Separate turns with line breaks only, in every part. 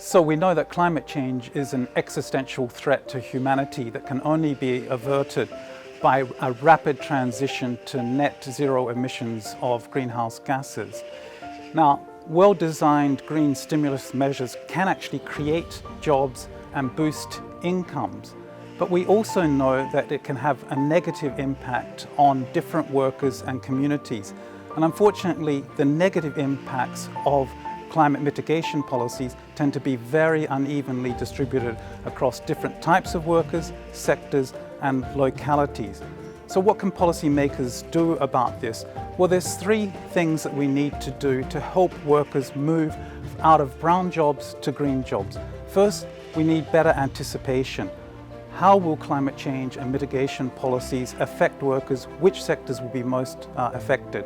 So we know that climate change is an existential threat to humanity that can only be averted by a rapid transition to net zero emissions of greenhouse gases. Now, well-designed green stimulus measures can actually create jobs and boost incomes, but we also know that it can have a negative impact on different workers and communities. And unfortunately, the negative impacts of climate mitigation policies tend to be very unevenly distributed across different types of workers, sectors, and localities. So what can policymakers do about this? Well, there's three things that we need to do to help workers move out of brown jobs to green jobs. First, we need better anticipation. How will climate change and mitigation policies affect workers? Which sectors will be most affected?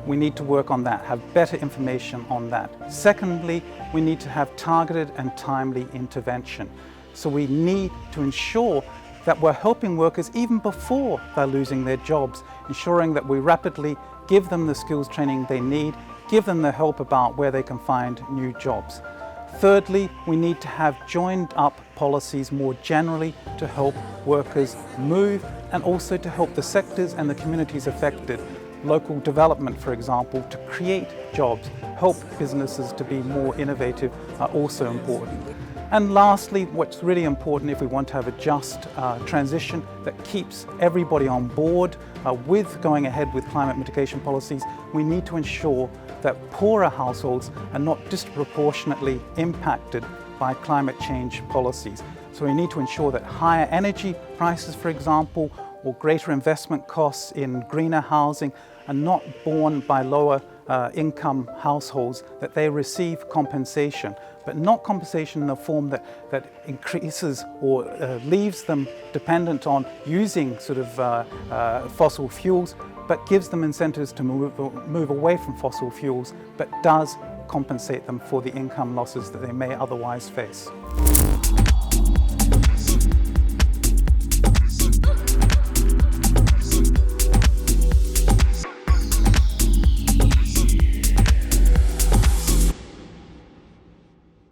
We need to work on that, have better information on that. Secondly, we need to have targeted and timely intervention. So we need to ensure that we're helping workers even before they're losing their jobs, ensuring that we rapidly give them the skills training they need, give them the help about where they can find new jobs. Thirdly, we need to have joined up policies more generally to help workers move and also to help the sectors and the communities affected. Local development, for example, to create jobs, help businesses to be more innovative are also important. And lastly, what's really important if we want to have a just transition that keeps everybody on board with going ahead with climate mitigation policies, we need to ensure that poorer households are not disproportionately impacted by climate change policies. So we need to ensure that higher energy prices, for example, or greater investment costs in greener housing are not borne by lower income households, that they receive compensation, but not compensation in a form that increases or leaves them dependent on using sort of fossil fuels, but gives them incentives to move away from fossil fuels, but does compensate them for the income losses that they may otherwise face.